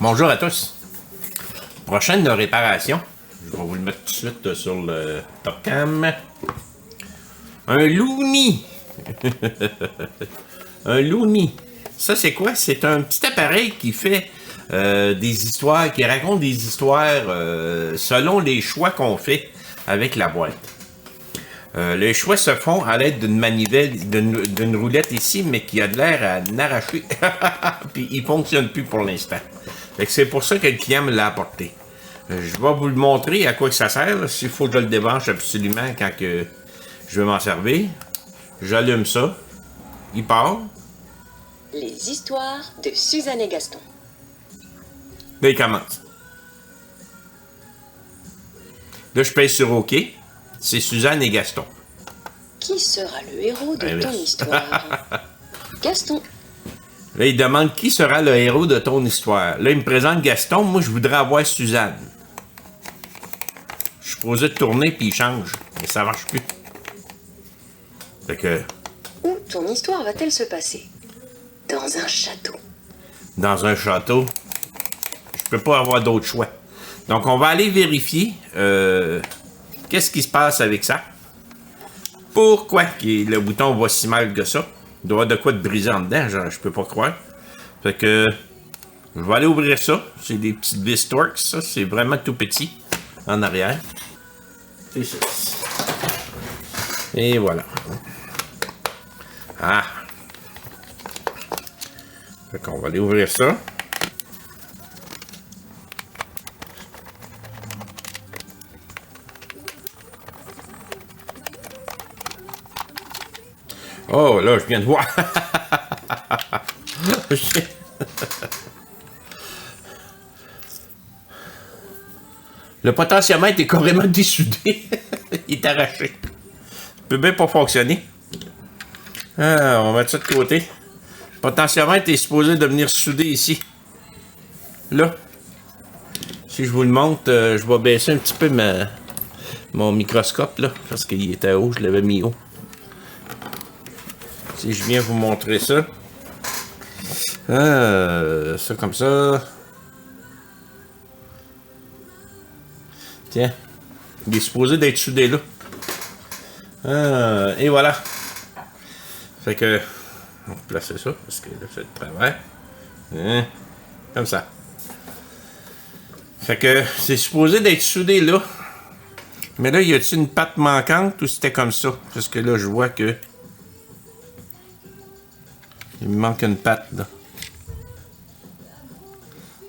Bonjour à tous. Prochaine de réparation. Je vais vous le mettre tout de suite sur le top cam. Un Looney. Un Looney. Ça, c'est quoi? C'est un petit appareil qui fait des histoires, qui raconte des histoires selon les choix qu'on fait avec la boîte. Les choix se font à l'aide d'une manivelle, d'une roulette ici, mais qui a de l'air à n'arracher. Puis il fonctionne plus pour l'instant. C'est pour ça que le client me l'a apporté. Je vais vous le montrer à quoi que ça sert. S'il faut que je le débranche absolument quand que je vais m'en servir. J'allume ça. Il part. Les histoires de Suzanne et Gaston. Là, il commence. Là, je pèse sur OK. C'est Suzanne et Gaston. Qui sera le héros de ton histoire? Gaston. Là, il demande qui sera le héros de ton histoire. Là, il me présente Gaston. Moi, je voudrais avoir Suzanne. Je suis posé de tourner, puis il change. Mais ça marche plus. Fait que... Où ton histoire va-t-elle se passer? Dans un château. Dans un château. Je peux pas avoir d'autre choix. Donc, on va aller vérifier qu'est-ce qui se passe avec ça. Pourquoi le bouton va si mal que ça? Il doit y avoir de quoi de briser en dedans, genre, je peux pas croire. Fait que je vais aller ouvrir ça. C'est des petites vis Torx, ça. C'est vraiment tout petit en arrière. C'est ça. Et voilà. Ah! Fait qu'on va aller ouvrir ça. Oh, là, je viens de voir. Le potentiomètre est carrément dessoudé. Il est arraché. Il peut bien pas fonctionner. Ah, on va mettre ça de côté. Le potentiomètre est supposé devenir soudé ici. Là. Si je vous le montre, je vais baisser un petit peu mon microscope, là, parce qu'il était haut, je l'avais mis haut. Si je viens vous montrer ça. Ça comme ça. Tiens. Il est supposé d'être soudé là. Et voilà. Fait que... On va placer ça, parce que là, c'est de travers. Comme ça. Fait que c'est supposé d'être soudé là. Mais là, y a-t-il une patte manquante ou c'était comme ça? Parce que là, je vois que... Il me manque une patte, là.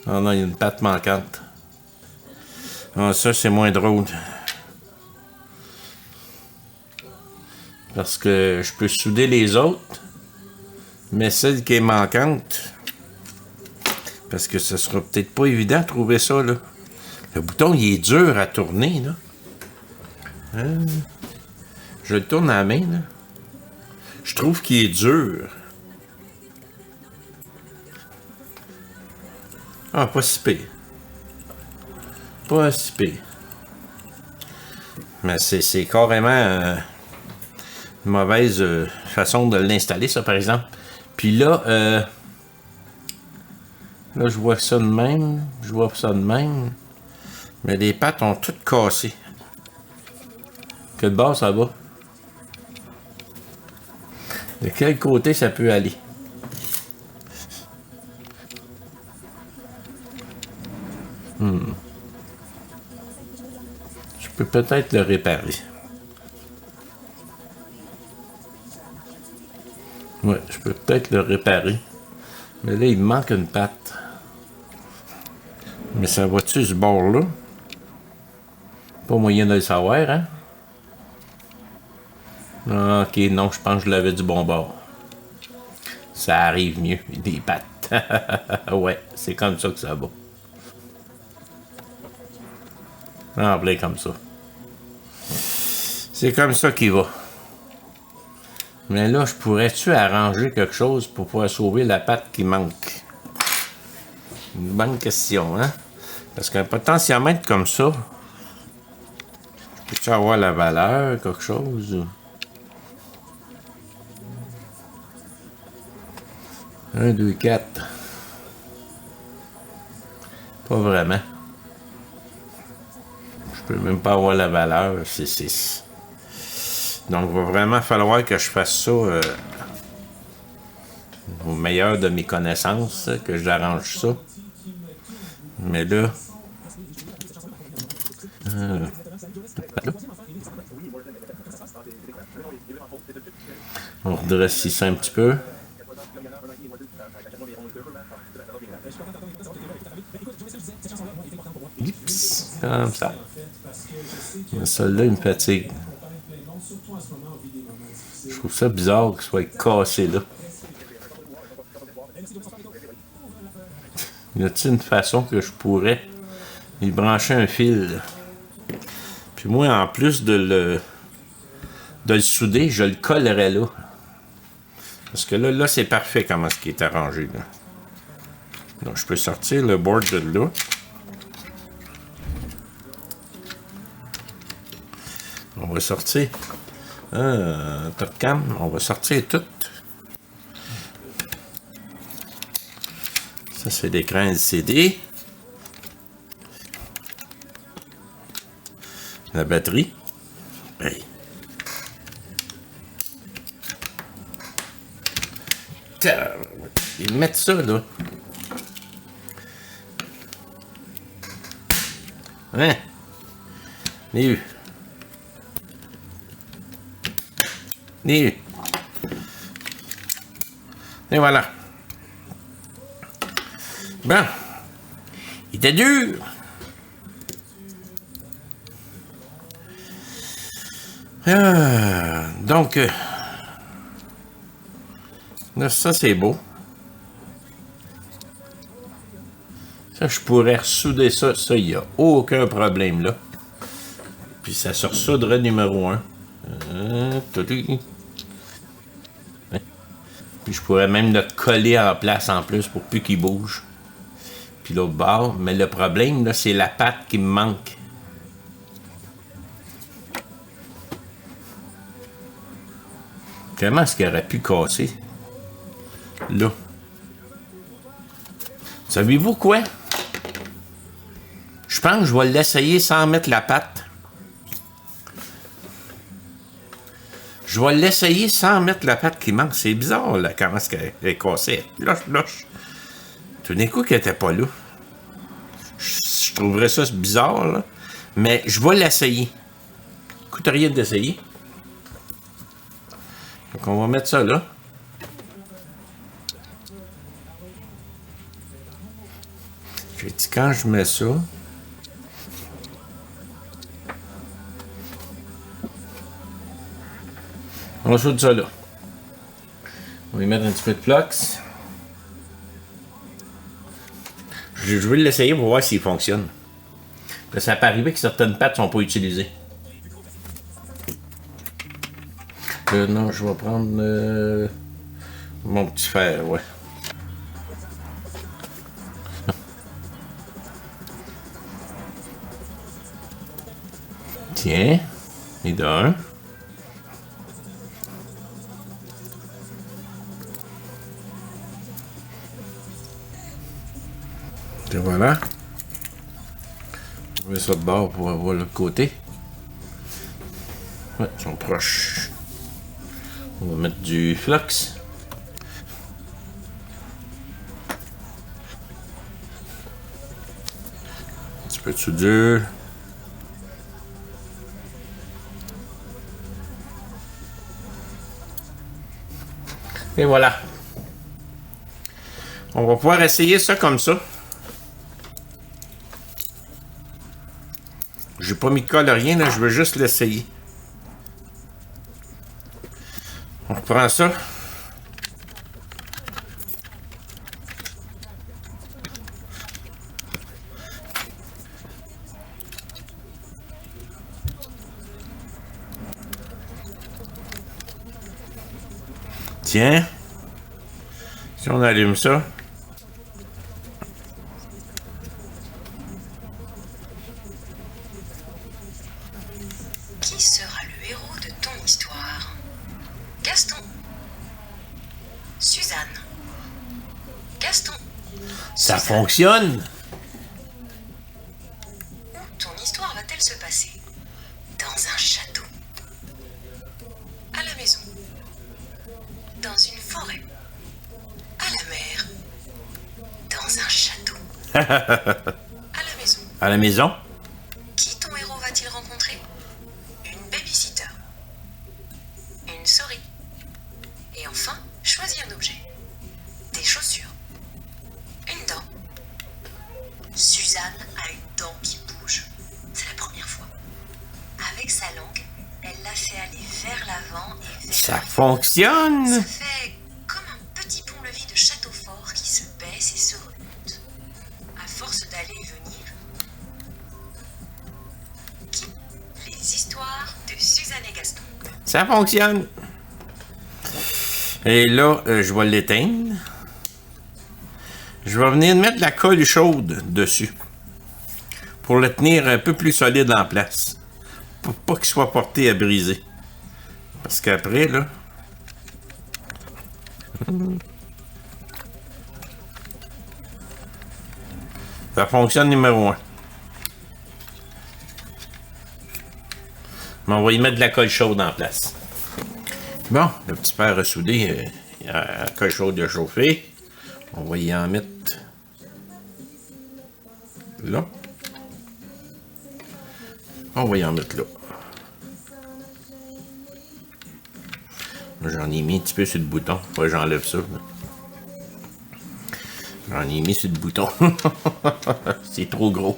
Oh non, il y a une patte manquante. Ah, ça, c'est moins drôle. Parce que je peux souder les autres. Mais celle qui est manquante... Parce que ce sera peut-être pas évident de trouver ça, là. Le bouton, il est dur à tourner, là. Je le tourne à la main, là. Je trouve qu'il est dur. Ah, pas si pire. Pas si pire. Mais c'est carrément une mauvaise façon de l'installer, ça, par exemple. Puis là, là, je vois ça de même. Je vois ça de même. Mais les pattes ont toutes cassé. Quel bord ça va? De quel côté ça peut aller? Je peux peut-être le réparer. Ouais, je peux peut-être le réparer. Mais là, il me manque une patte. Mais ça va-tu ce bord-là? Pas moyen de le savoir, hein? Ah, ok, non, je pense que je l'avais du bon bord. Ça arrive mieux, des pattes. Ouais, c'est comme ça que ça va. En plein comme ça. C'est comme ça qu'il va. Mais là, je pourrais-tu arranger quelque chose pour pouvoir sauver la patte qui manque? Une bonne question, hein? Parce qu'un potentiomètre comme ça, peux-tu avoir la valeur, quelque chose? 1, 2, 4. Pas vraiment. Je peux même pas avoir la valeur, c'est 6. Donc, il va vraiment falloir que je fasse ça au meilleur de mes connaissances, que j'arrange ça. Mais là... on redresse ici un petit peu. Oups, comme ça. Mais celui-là, il me fatigue. Je trouve ça bizarre qu'il soit cassé là. Y a-t-il une façon que je pourrais y brancher un fil? Puis moi, en plus de le souder, je le collerais là. Parce que là c'est parfait comment ce qui est arrangé. Là. Donc, je peux sortir le board de là. On va sortir top cam, on va sortir tout. Ça, c'est l'écran LCD. La batterie. Hey. Ils mettent ça, là. Hein? Et voilà. Bon. Il était dur. Donc, là, ça, c'est beau. Ça, je pourrais ressouder ça. Ça, il n'y a aucun problème, là. Puis, ça se ressoudrait numéro 1. Puis, je pourrais même le coller en place en plus pour plus qu'il bouge. Puis, l'autre bord. Mais le problème, là, c'est la patte qui me manque. Comment est-ce qu'il aurait pu casser? Là. Savez-vous quoi? Je pense que je vais l'essayer sans mettre la patte. Je vais l'essayer sans mettre la patte qui manque. C'est bizarre, là, comment est-ce qu'elle est cassée. Loche. Tout d'un coup, qu'elle n'était pas là. Je trouverais ça bizarre, là. Mais je vais l'essayer. Coûte rien d'essayer. Donc, on va mettre ça là. J'ai dit, quand je mets ça, on soude ça là. On va y mettre un petit peu de flux. Je vais l'essayer pour voir s'il fonctionne. Parce que ça peut arriver que certaines pattes ne sont pas utilisées. Non, je vais prendre mon petit fer, ouais. Tiens, et d'un. Et voilà. On met ça de bord pour avoir l'autre côté. Ouais, ils sont proches. On va mettre du flux. Un petit peu de soudure. Et voilà. On va pouvoir essayer ça comme ça. J'ai pas mis de colle à rien, là, je veux juste l'essayer. On reprend ça. Tiens. Si on allume ça. Qui sera le héros de ton histoire? Gaston. Suzanne. Gaston. Ça Suzanne. fonctionne. Où ton histoire va-t-elle se passer? Dans un château. À la maison. Dans une forêt. À la mer. Dans un château. À la maison. À la maison. Qui ton héros va-t-il rencontrer? Une babysitter. Une souris. Et enfin, choisis un objet. Des chaussures. Une dent. Suzanne a une dent qui bouge. C'est la première fois. Avec sa langue, elle l'a fait aller vers l'avant et vers Ça l'arrière. fonctionne. Ça fait comme un petit pont-levis de château fort qui se baisse et se remonte. À force d'aller et venir, les histoires de Suzanne et Gaston. Ça fonctionne. Et là, je vais l'éteindre. Je vais venir mettre de la colle chaude dessus. Pour le tenir un peu plus solide en place. Pour pas qu'il soit porté à briser. Parce qu'après, là... Ça fonctionne numéro 1. Mais on va y mettre de la colle chaude en place. Bon, le petit père a soudé, la colle chaude a chauffé. On va y en mettre là. On va y en mettre là. J'en ai mis un petit peu sur le bouton. Faut que j'enlève ça. J'en ai mis sur le bouton. C'est trop gros.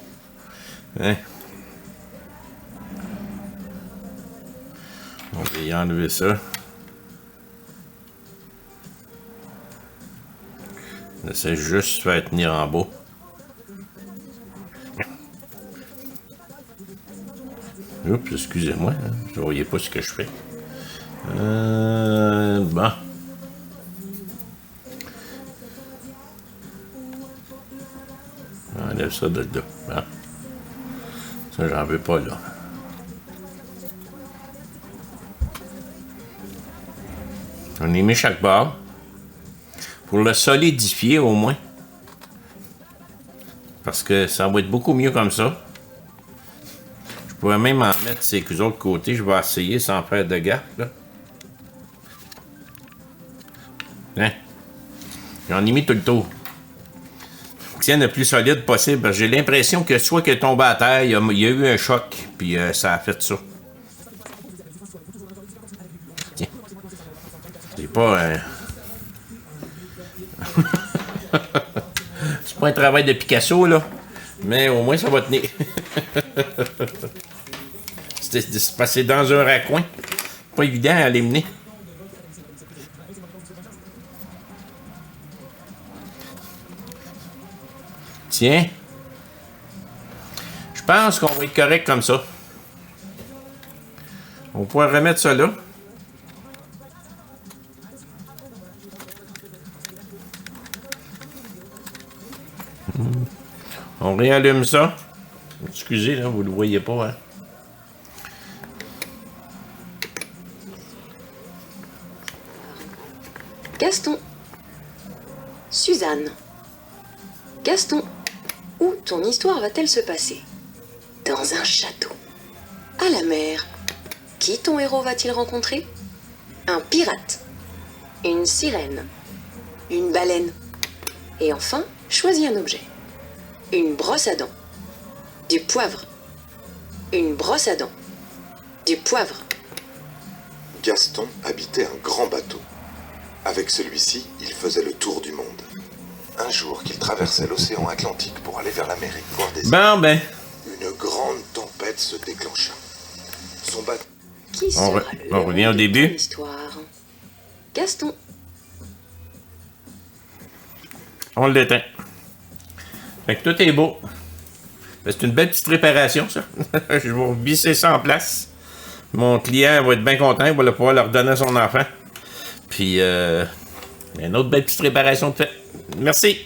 Hein? On va y enlever ça. On essaie juste de faire tenir en bas. Oups, excusez-moi. Hein, je ne voyais pas ce que je fais. Bon. On enlève ça de là. Bon. Ça, j'en veux pas là. On y met chaque barre. Pour le solidifier au moins. Parce que ça va être beaucoup mieux comme ça. Je pourrais même en mettre ces autres côtés. Je vais essayer sans faire de gaffe. Là. Hein? J'en ai mis tout le tour. Tiens, le plus solide possible. J'ai l'impression que soit qu'il est tombé à terre, il y a eu un choc, puis ça a fait ça. Tiens. C'est pas... C'est pas un travail de Picasso, là. Mais au moins, ça va tenir. C'est passé dans un raccoin. Pas évident à l'éliminer. Tiens. Je pense qu'on va être correct comme ça. On va pouvoir remettre ça là. On réallume ça. Excusez, là, vous ne le voyez pas, hein. Gaston. Suzanne. Gaston. Où ton histoire va-t-elle se passer? Dans un château. À la mer. Qui ton héros va-t-il rencontrer? Un pirate. Une sirène. Une baleine. Et enfin, choisis un objet. Une brosse à dents. Du poivre. Une brosse à dents. Du poivre. Gaston habitait un grand bateau. Avec celui-ci, il faisait le tour du monde. Un jour qu'il traversait l'océan Atlantique pour aller vers l'Amérique voir des îles, Bon, ben. une grande tempête se déclencha. Son bateau... Qui sera le on héros revient au de début. ton histoire? Gaston. On l'éteint. Fait que tout est beau. C'est une belle petite réparation, ça. Je vais visser ça en place. Mon client va être bien content. Il va pouvoir le redonner à son enfant. Puis, une autre belle petite préparation de fait. Merci!